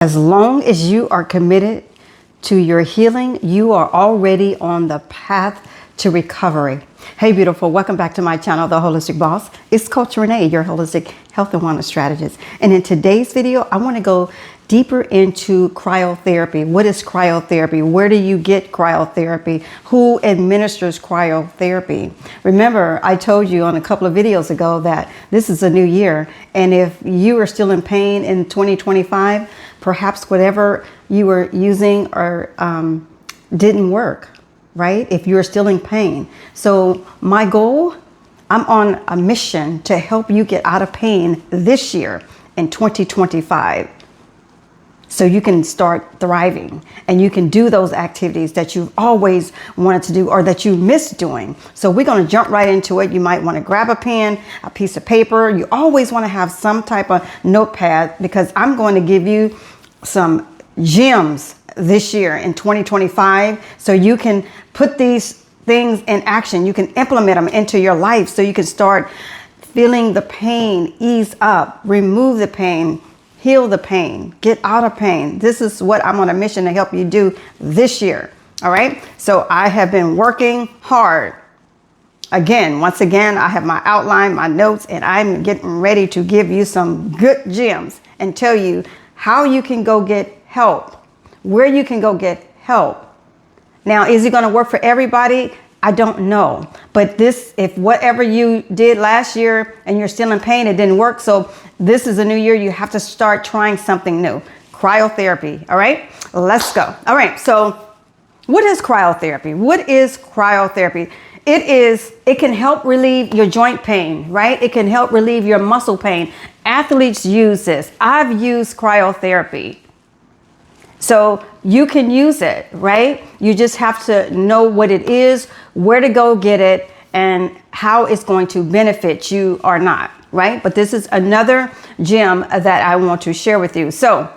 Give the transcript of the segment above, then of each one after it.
As long as you are committed to your healing, you are already on the path to recovery. Hey, beautiful. Welcome back to my channel, The Holistic Boss. It's Coach Renee, your holistic health and wellness strategist. And in today's video, I want to go deeper into cryotherapy. What is cryotherapy? Where do you get cryotherapy? Who administers cryotherapy? Remember, I told you on a couple of videos ago that this is a new year. And if you are still in pain in 2025, perhaps whatever you were using or didn't work, right? If you're still in pain. So my goal, I'm on a mission to help you get out of pain this year in 2025. So you can start thriving and you can do those activities that you've always wanted to do or that you miss doing. So we're going to jump right into it. You might want to grab a pen, a piece of paper. You always want to have some type of notepad because I'm going to give you some gems this year in 2025. So you can put these things in action. You can implement them into your life so you can start feeling the pain, ease up, remove the pain, heal the pain, get out of pain. This is what I'm on a mission to help you do this year. All right. So I have been working hard. Once again, I have my outline, my notes, and I'm getting ready to give you some good gems and tell you how you can go get help, where you can go get help. Now, is it going to work for everybody? I don't know. But if whatever you did last year and you're still in pain, it didn't work. So this is a new year. You have to start trying something new. Cryotherapy. All right, let's go. All right. So what is cryotherapy? What is cryotherapy? It can help relieve your joint pain, right? It can help relieve your muscle pain. Athletes use this. I've used cryotherapy. So you can use it, right? You just have to know what it is, where to go get it, and how it's going to benefit you or not, right? But this is another gem that I want to share with you. So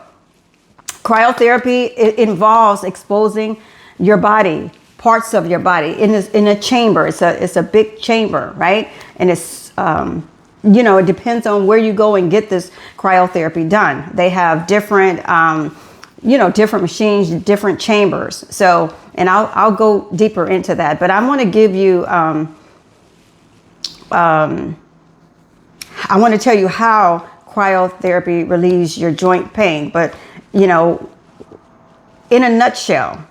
cryotherapy, it involves exposing your body, parts of your body in a chamber. It's a big chamber, right? And it's, it depends on where you go and get this cryotherapy done. They have different, different machines, different chambers. So, and I'll go deeper into that, but I want to give you, I want to tell you how cryotherapy relieves your joint pain. But, in a nutshell,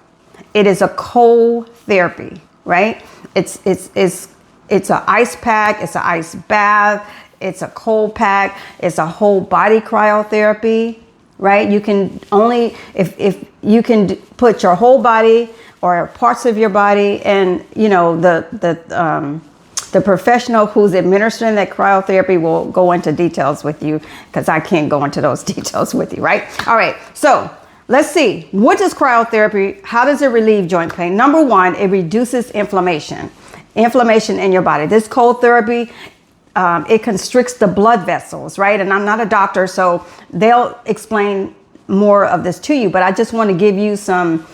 it is a cold therapy, right? It's an ice pack. It's an ice bath. It's a cold pack. It's a whole body cryotherapy. Right? You can only, if you can put your whole body or parts of your body, and the professional who's administering that cryotherapy will go into details with you because I can't go into those details with you, right? All right. So let's see. What does cryotherapy, how does it relieve joint pain? Number one, it reduces inflammation in your body. This cold therapy, it constricts the blood vessels, right? And I'm not a doctor, so they'll explain more of this to you, but I just want to give you some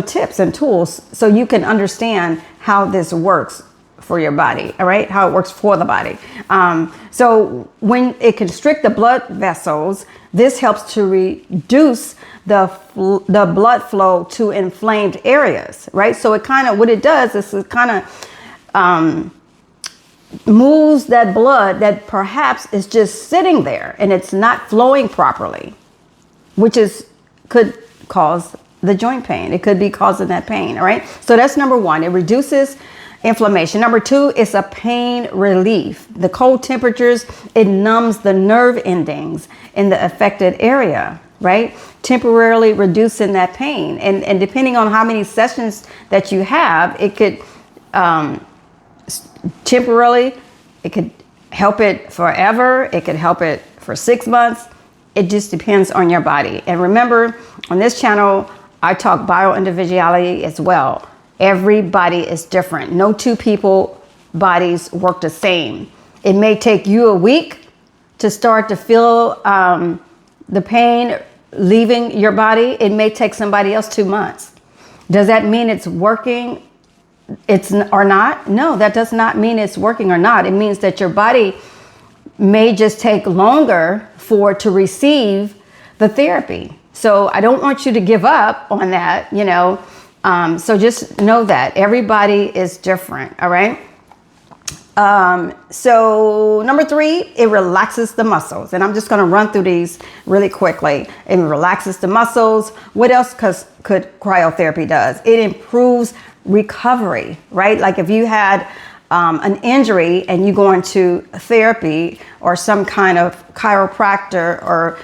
tips and tools so you can understand how this works for your body, all right? How it works for the body. So when it constricts the blood vessels, this helps to reduce the blood flow to inflamed areas, right? So what it does is it kind of, moves that blood that perhaps is just sitting there and it's not flowing properly, which could cause the joint pain. It could be causing that pain. All right. So that's number one. It reduces inflammation. Number two, it's a pain relief. The cold temperatures, it numbs the nerve endings in the affected area, right? Temporarily reducing that pain. And depending on how many sessions that you have, it could, temporarily, it could help it forever. It could help it for 6 months. It just depends on your body. And remember, on this channel, I talk bio-individuality as well. Everybody is different. No two people bodies work the same. It may take you a week to start to feel the pain leaving your body. It may take somebody else 2 months. Does that mean it's working? Or not? No, that does not mean it's working or not. It means that your body may just take longer to receive the therapy. So I don't want you to give up on that, you know. So just know that everybody is different. All right. So number 3, it relaxes the muscles. And I'm just going to run through these really quickly. It relaxes the muscles. What else could cryotherapy does? It improves recovery, right? Like if you had an injury and you go into therapy or some kind of chiropractor, or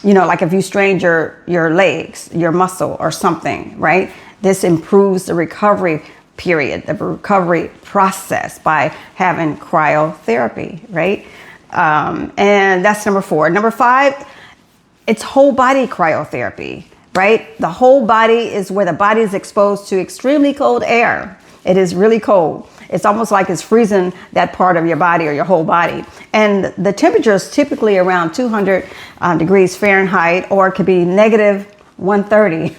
you know, like if you strained your legs, your muscle or something, right? This improves the recovery period, the recovery process by having cryotherapy, right? And that's number 4. Number 5, it's whole body cryotherapy, right? The whole body is where the body is exposed to extremely cold air. It is really cold. It's almost like it's freezing that part of your body or your whole body. And the temperature is typically around 200 degrees Fahrenheit, or it could be negative 130,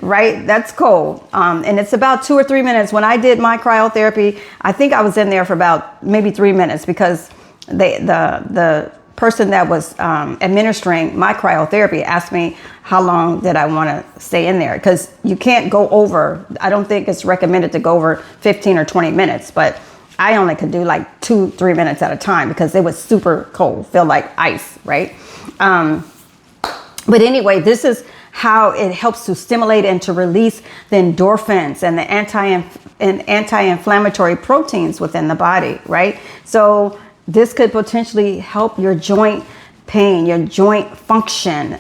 right? That's cold. And it's about 2 or 3 minutes. When I did my cryotherapy, I think I was in there for about maybe 3 minutes, because the person that was administering my cryotherapy asked me how long did I want to stay in there, because you can't go over, I don't think it's recommended to go over 15 or 20 minutes, but I only could do like 2-3 minutes at a time because it was super cold, feel like ice, right? But anyway, this is how it helps to stimulate and to release the endorphins and the anti-inflammatory proteins within the body, right? So this could potentially help your joint pain, your joint function,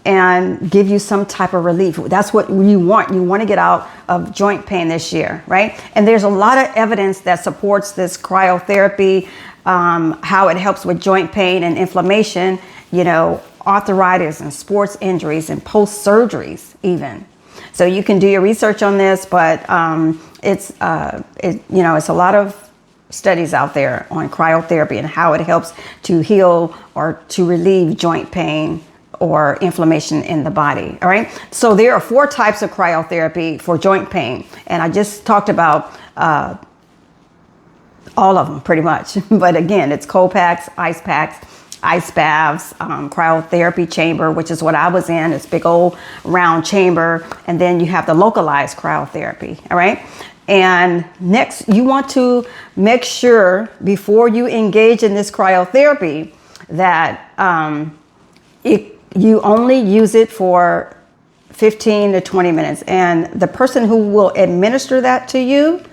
and give you some type of relief. That's what you want. You want to get out of joint pain this year, right? And there's a lot of evidence that supports this cryotherapy, how it helps with joint pain and inflammation, you know, arthritis and sports injuries and post surgeries even. So you can do your research on this, but it's you know, it's a lot of studies out there on cryotherapy and how it helps to heal or to relieve joint pain or inflammation in the body. All right. So there are 4 types of cryotherapy for joint pain, and I just talked about all of them pretty much. But again, it's cold packs, ice baths, cryotherapy chamber, which is what I was in. It's big old round chamber. And then you have the localized cryotherapy. All right. And next, you want to make sure before you engage in this cryotherapy that you only use it for 15 to 20 minutes. And the person who will administer that to you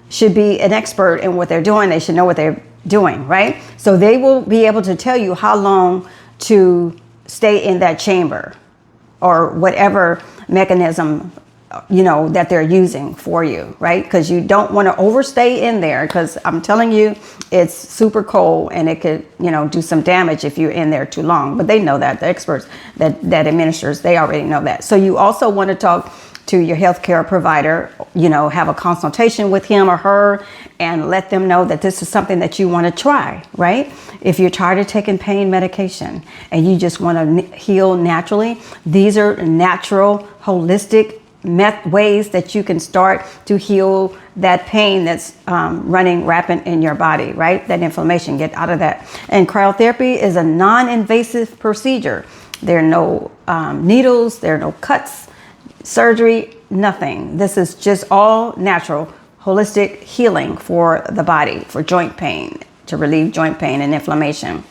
should be an expert in what they're doing. They should know what they're doing, right? So they will be able to tell you how long to stay in that chamber or whatever mechanism, you know, that they're using for you, right? Because you don't want to overstay in there, because I'm telling you, it's super cold and it could, you know, do some damage if you're in there too long. But they know that, the experts that administers, they already know that. So you also want to talk to your healthcare provider, you know, have a consultation with him or her and let them know that this is something that you want to try, right? If you're tired of taking pain medication and you just want to heal naturally, these are natural, holistic ways that you can start to heal that pain that's running rampant in your body, right? That inflammation, get out of that. And cryotherapy is a non-invasive procedure. There are no needles, there are no cuts, surgery, nothing. This is just all natural, holistic healing for the body, for joint pain, to relieve joint pain and inflammation.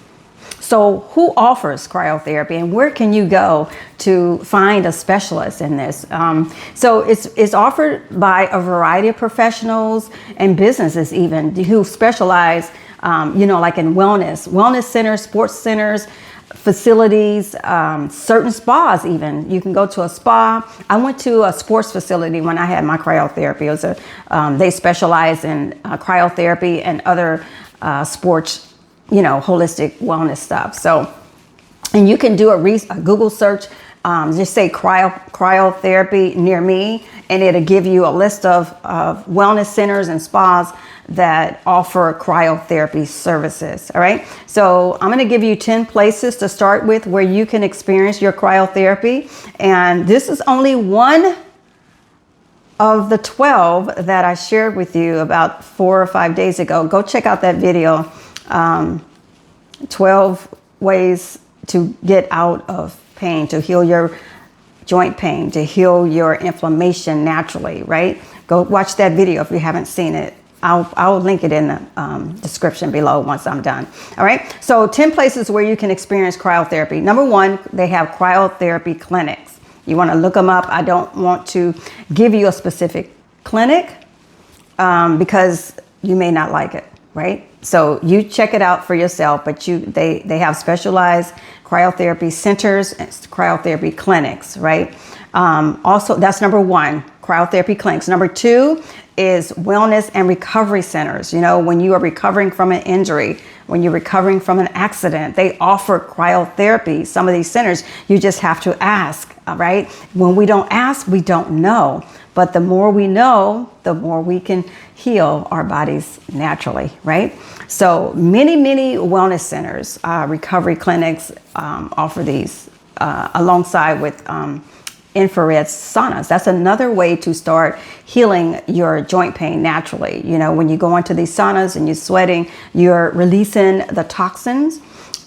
So who offers cryotherapy, and where can you go to find a specialist in this? So it's offered by a variety of professionals and businesses even who specialize, you know, like in wellness centers, sports centers, facilities, certain spas even. You can go to a spa. I went to a sports facility when I had my cryotherapy. It was they specialize in cryotherapy and other sports, you know, holistic wellness stuff. So, and you can do a Google search, just say cryotherapy near me, and it'll give you a list of wellness centers and spas that offer cryotherapy services. All right. So I'm going to give you 10 places to start with where you can experience your cryotherapy. And this is only one of the 12 that I shared with you about 4 or 5 days ago. Go check out that video. 12 ways to get out of pain, to heal your joint pain, to heal your inflammation naturally, right? Go watch that video if you haven't seen it. I'll link it in the description below once I'm done. All right. So 10 places where you can experience cryotherapy. Number one, they have cryotherapy clinics. You want to look them up. I don't want to give you a specific clinic because you may not like it, right? So you check it out for yourself, but they have specialized cryotherapy centers and cryotherapy clinics, right? Also, that's number one, cryotherapy clinics. Number two is wellness and recovery centers. You know, when you are recovering from an injury, when you're recovering from an accident, they offer cryotherapy. Some of these centers, you just have to ask, all right? When we don't ask, we don't know. But the more we know, the more we can heal our bodies naturally, right? So many wellness centers, recovery clinics offer these alongside with infrared saunas. That's another way to start healing your joint pain naturally. You know, when you go into these saunas and you're sweating, you're releasing the toxins,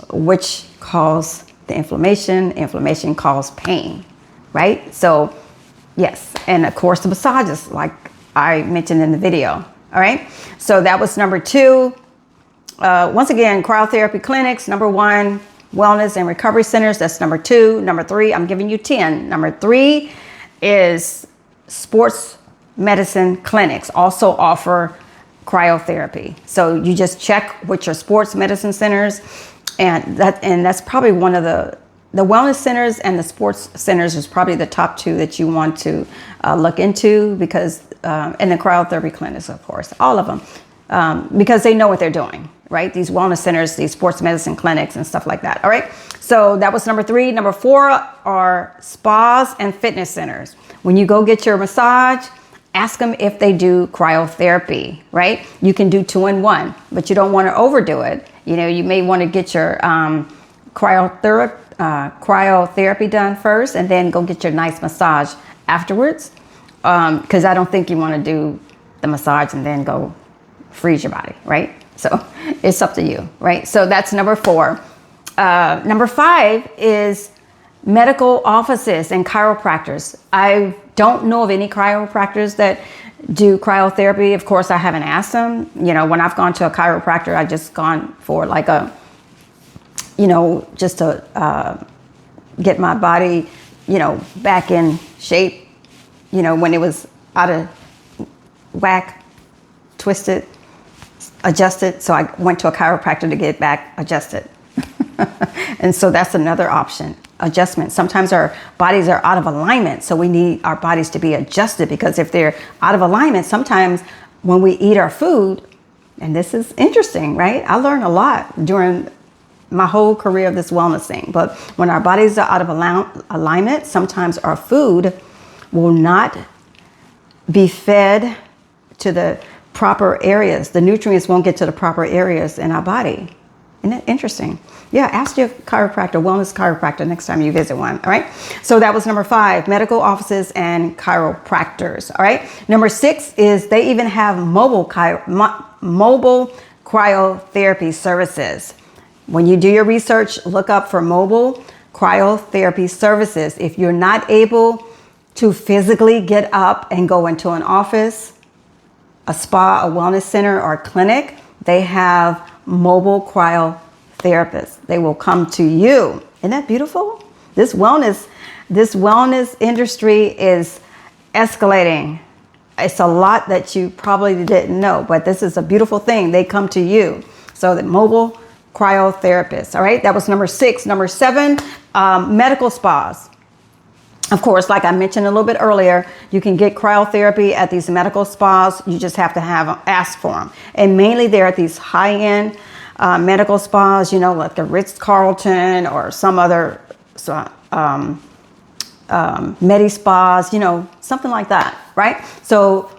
which cause the inflammation. Inflammation causes pain, right? So yes, and of course the massages, like I mentioned in the video. All right, so that was number two. Once again, cryotherapy clinics. Number one, wellness and recovery centers. That's number two. Number three, I'm giving you 10. Number three is sports medicine clinics also offer cryotherapy. So you just check with your sports medicine centers, and that's probably one of the wellness centers and the sports centers is probably the top two that you want to look into, because and the cryotherapy clinics, of course, all of them, because they know what they're doing, right? These wellness centers, these sports medicine clinics and stuff like that. All right. So that was number three. Number four are spas and fitness centers. When you go get your massage, ask them if they do cryotherapy, right? You can do 2-in-1, but you don't want to overdo it. You know, you may want to get your cryotherapy done first and then go get your nice massage afterwards. Because I don't think you want to do the massage and then go freeze your body, right? So it's up to you, right? So that's number four. Number five is medical offices and chiropractors. I don't know of any chiropractors that do cryotherapy. Of course, I haven't asked them. You know, when I've gone to a chiropractor, I just gone for like a, you know, just to get my body, you know, back in shape. You know, when it was out of whack, twisted, adjusted. So I went to a chiropractor to get back adjusted. And so that's another option, adjustment. Sometimes our bodies are out of alignment. So we need our bodies to be adjusted, because if they're out of alignment, sometimes when we eat our food, and this is interesting, right? I learned a lot during my whole career of this wellness thing. But when our bodies are out of alignment, sometimes our food will not be fed to the proper areas. The nutrients won't get to the proper areas in our body. Isn't that interesting? Yeah, ask your chiropractor, wellness chiropractor, next time you visit one. All right. So that was number five, medical offices and chiropractors. All right. Number six is they even have mobile cryotherapy services. When you do your research, look up for mobile cryotherapy services. If you're not able to physically get up and go into an office, a spa, a wellness center, or a clinic, they have mobile cryotherapists. They will come to you. Isn't that beautiful? This wellness industry is escalating. It's a lot that you probably didn't know, but this is a beautiful thing. They come to you. So the mobile cryotherapists. All right. That was number six. Number seven, medical spas. Of course, like I mentioned a little bit earlier, you can get cryotherapy at these medical spas. You just have to ask for them. And mainly they're at these high-end medical spas, you know, like the Ritz-Carlton or some other Medi spas, you know, something like that, right? So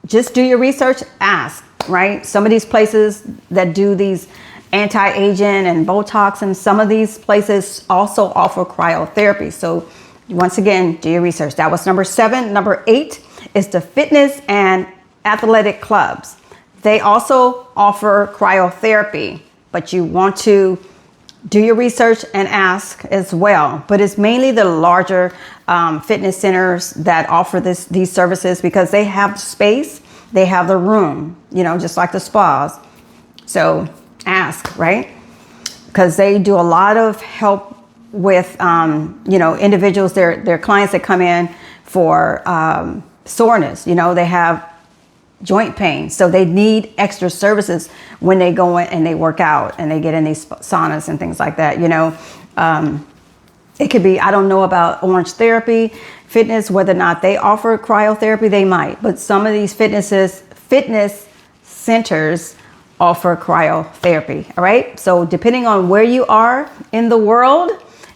just do your research, ask, right? Some of these places that do these anti-aging and Botox, and some of these places also offer cryotherapy. So once again, do your research. That was number seven. Number eight is the fitness and athletic clubs. They also offer cryotherapy, but you want to Do your research and ask as well. But it's mainly the larger fitness centers that offer these services because they have space, they have the room, you know, just like the spas. So ask, right? Because they do a lot of help with, you know, individuals, their clients that come in for soreness. You know, they have joint pain, so they need extra services when they go in and they work out and they get in these saunas and things like that. You know, it could be, I don't know about Orange Therapy Fitness, whether or not they offer cryotherapy. They might, but some of these fitness centers offer cryotherapy. All right, so depending on where you are in the world,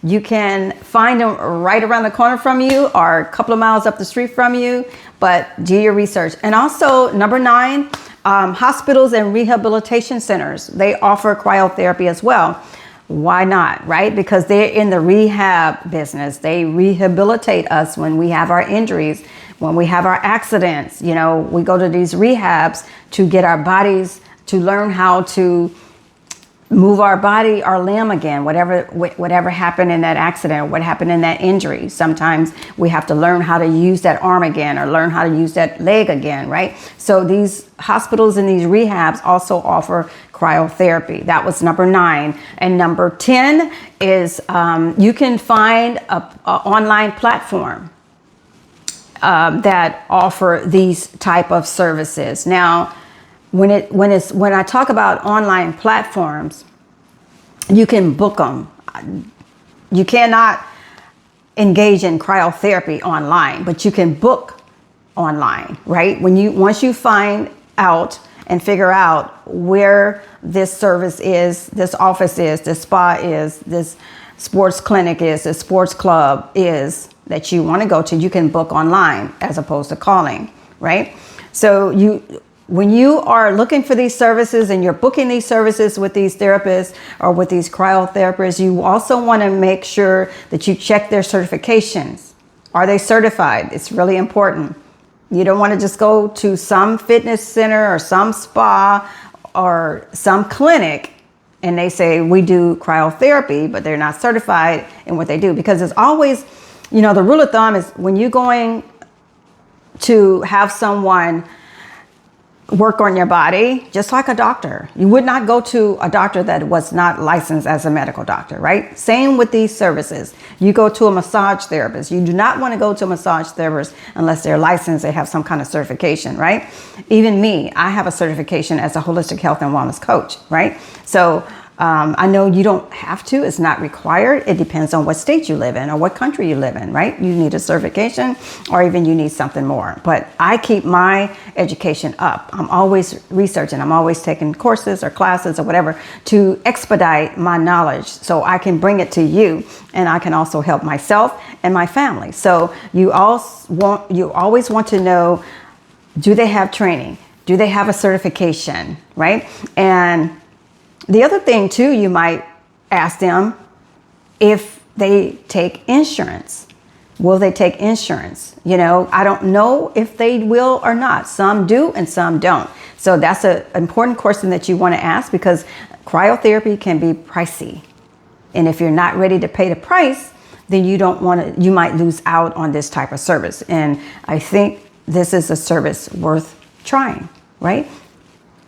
you can find them right around the corner from you or a couple of miles up the street from you, but do your research. And also, number 9, hospitals and rehabilitation centers, they offer cryotherapy as well. Why not, right? Because they're in the rehab business. They rehabilitate us when we have our injuries, when we have our accidents. You know, we go to these rehabs to get our bodies, to learn how to move our body, our limb again, whatever happened in that accident or what happened in that injury. Sometimes we have to learn how to use that arm again or learn how to use that leg again, right? So these hospitals and these rehabs also offer cryotherapy. That was number 9. And number 10 is you can find a online platform that offer these type of services. Now, when I talk about online platforms, you can book them. You cannot engage in cryotherapy online, but you can book online, right? Once you find out and figure out where this service is, this office is, this spa is, this sports clinic is, this sports club is that you want to go to, you can book online as opposed to calling, right? So when you are looking for these services and you're booking these services with these therapists or with these cryotherapists, you also want to make sure that you check their certifications. Are they certified? It's really important. You don't want to just go to some fitness center or some spa or some clinic and they say, we do cryotherapy, but they're not certified in what they do. Because it's always, you know, the rule of thumb is when you're going to have someone work on your body, just like a doctor. You would not go to a doctor that was not licensed as a medical doctor, right? Same with these services. You go to a massage therapist. You do not want to go to a massage therapist unless they're licensed, they have some kind of certification, right? Even me, I have a certification as a holistic health and wellness coach, right? So I know you don't have to, it's not required. It depends on what state you live in or what country you live in, right? You need a certification or even you need something more. But I keep my education up. I'm always researching. I'm always taking courses or classes or whatever to expedite my knowledge so I can bring it to you and I can also help myself and my family. So you always want to know, do they have training? Do they have a certification, right? And the other thing too, you might ask them if they take insurance. Will they take insurance? You know, I don't know if they will or not. Some do and some don't. So that's an important question that you want to ask because cryotherapy can be pricey. And if you're not ready to pay the price, then you might lose out on this type of service. And I think this is a service worth trying, right?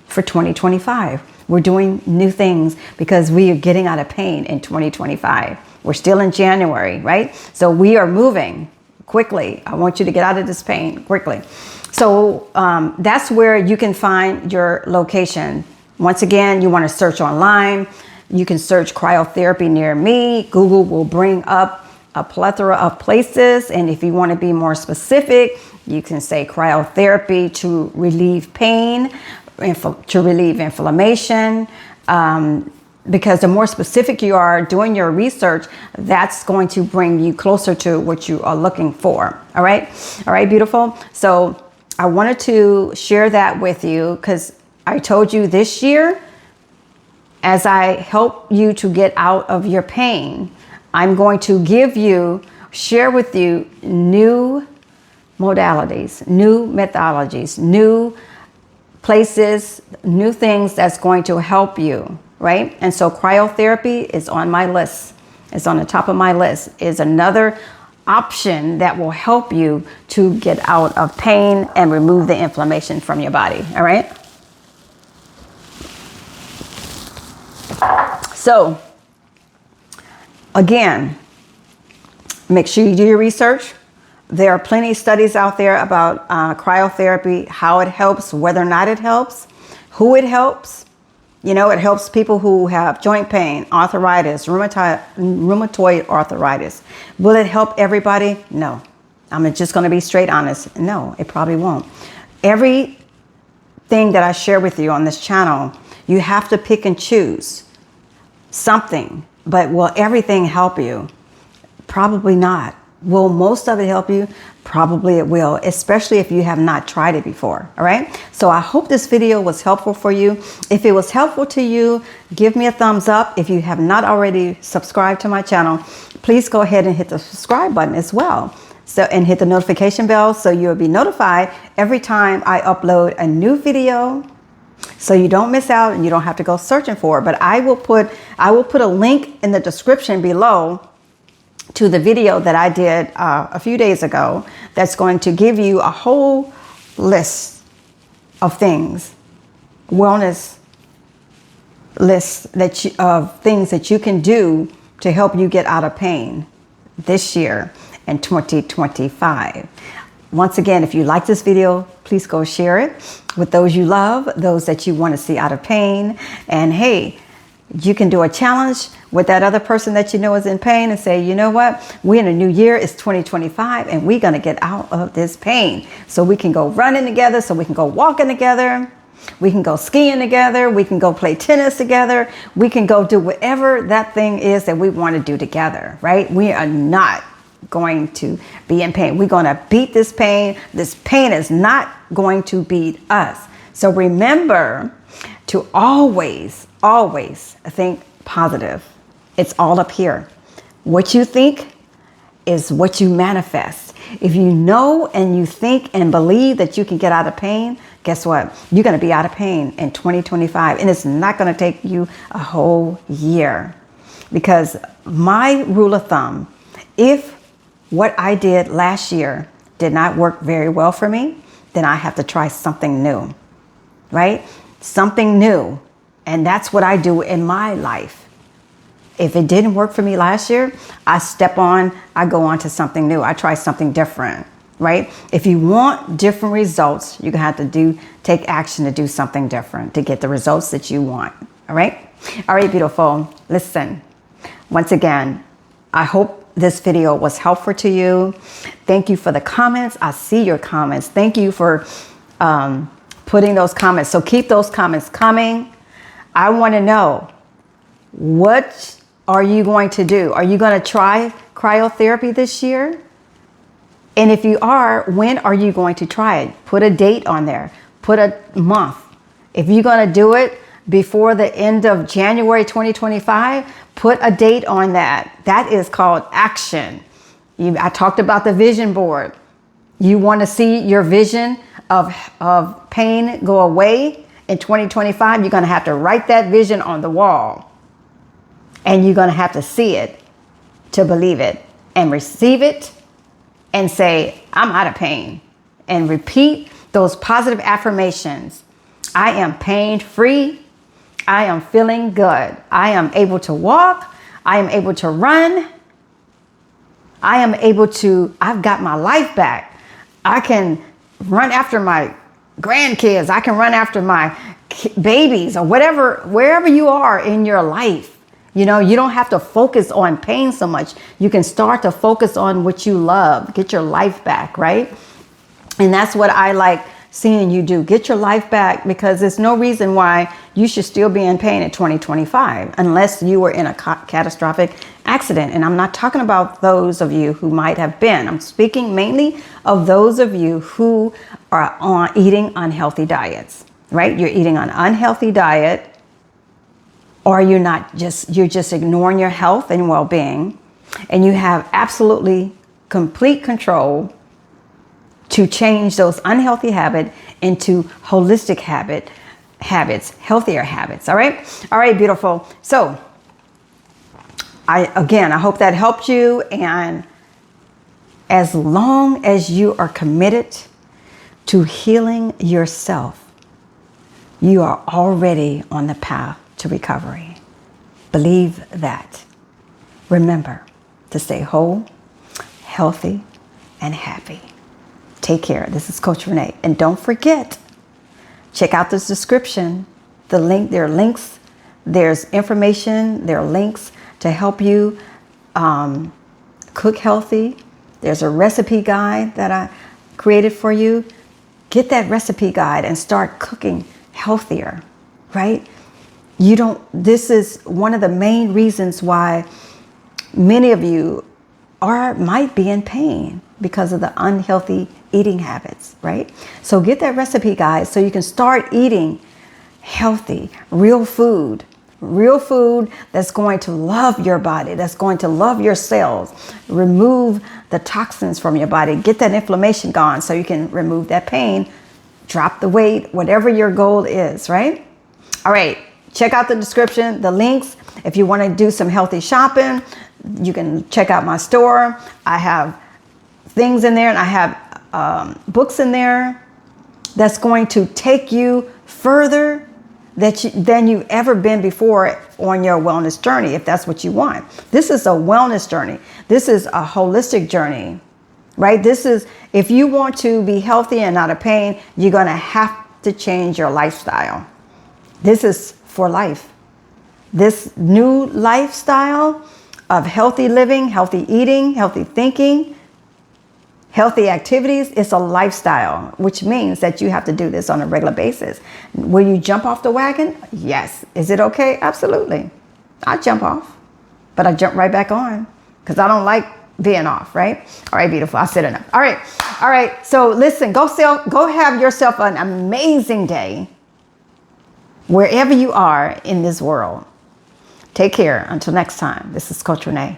For 2025. We're doing new things because we are getting out of pain in 2025. We're still in January, right? So we are moving quickly. I want you to get out of this pain quickly. So that's where you can find your location. Once again, you want to search online. You can search cryotherapy near me. Google will bring up a plethora of places. And if you want to be more specific, you can say cryotherapy to relieve pain, to relieve inflammation, because the more specific you are doing your research, that's going to bring you closer to what you are looking for. All right, beautiful. So I wanted to share that with you because I told you this year, as I help you to get out of your pain, I'm going to share with you new modalities, new methodologies, new places, new things that's going to help you, right? And so cryotherapy is on my list. It's on the top of my list. Is another option that will help you to get out of pain and remove the inflammation from your body, all right? So, again, make sure you do your research. There are plenty of studies out there about cryotherapy, how it helps, whether or not it helps, who it helps. You know, it helps people who have joint pain, arthritis, rheumatoid arthritis. Will it help everybody? No. I'm just going to be straight honest. No, it probably won't. Everything that I share with you on this channel, you have to pick and choose something. But will everything help you? Probably not. Will most of it help you? Probably it will, especially if you have not tried it before, all right? So I hope this video was helpful for you. If it was helpful to you, give me a thumbs up. If you have not already subscribed to my channel, please go ahead and hit the subscribe button as well. So, and hit the notification bell so you'll be notified every time I upload a new video, so you don't miss out and you don't have to go searching for it. But I will put a link in the description below to the video that I did a few days ago that's going to give you a whole list of things, wellness list of things that you can do to help you get out of pain this year in 2025. Once again, if you like this video, please go share it with those you love, those that you want to see out of pain. And hey, you can do a challenge with that other person that you know is in pain and say, you know what, we're in a new year, it's 2025, and we're going to get out of this pain. So we can go running together, so we can go walking together, we can go skiing together, we can go play tennis together, we can go do whatever that thing is that we want to do together, right? We are not going to be in pain. We're going to beat this pain. This pain is not going to beat us. So remember to always think positive. It's all up here. What you think is what you manifest. If you know and you think and believe that you can get out of pain, guess what? You're going to be out of pain in 2025. And it's not going to take you a whole year. Because my rule of thumb, if what I did last year did not work very well for me, then I have to try something new, right? Something new. And that's what I do in my life. If it didn't work for me last year, I go on to something new. I try something different, right? If you want different results, you're gonna have to take action to do something different to get the results that you want, all right? All right, beautiful. Listen, once again, I hope this video was helpful to you. Thank you for the comments. I see your comments. Thank you for putting those comments. So keep those comments coming. I want to know, what are you going to do? Are you going to try cryotherapy this year? And if you are, when are you going to try it? Put a date on there. Put a month. If you're going to do it before the end of January 2025, put a date on that. That is called action. I talked about the vision board. You want to see your vision of pain go away in 2025, you're going to have to write that vision on the wall. And you're going to have to see it to believe it and receive it and say, I'm out of pain. And repeat those positive affirmations. I am pain free. I am feeling good. I am able to walk. I am able to run. I've got my life back. I can run after my grandkids. I can run after my babies or whatever, wherever you are in your life. You know, you don't have to focus on pain so much. You can start to focus on what you love. Get your life back, right? And that's what I like seeing you do. Get your life back, because there's no reason why you should still be in pain in 2025 unless you were in a catastrophic accident. And I'm not talking about those of you who might have been. I'm speaking mainly of those of you who are eating unhealthy diets, right? You're eating an unhealthy diet, or you're just ignoring your health and well-being, and you have absolutely complete control to change those unhealthy habits into holistic habits, healthier habits. All right. All right, beautiful. So I hope that helped you. And as long as you are committed to healing yourself, you are already on the path to recovery. Believe that. Remember to stay whole, healthy, and happy. Take care. This is Coach Renee. And don't forget, check out this description. There are links. There's information. There are links to help you cook healthy. There's a recipe guide that I created for you. Get that recipe guide and start cooking healthier, right? This is one of the main reasons why many of you might be in pain because of the unhealthy eating habits, right? So get that recipe guide so you can start eating healthy, real food that's going to love your body, that's going to love your cells, remove the toxins from your body, get that inflammation gone so you can remove that pain, drop the weight, whatever your goal is, right? All right, check out the description, the links. If you want to do some healthy shopping, you can check out my store. I have things in there, and I have books in there that's going to take you further than you've ever been before on your wellness journey, if that's what you want. This is a wellness journey. This is a holistic journey, right? If you want to be healthy and out of pain, you're going to have to change your lifestyle. This is for life. This new lifestyle of healthy living, healthy eating, healthy thinking, healthy activities, it's a lifestyle, which means that you have to do this on a regular basis. Will you jump off the wagon? Yes. Is it okay? Absolutely. I jump off, but I jump right back on because I don't like being off, right? All right, beautiful. I'll sit enough. All right. All right. So listen, go have yourself an amazing day wherever you are in this world. Take care. Until next time, this is Coach Renee.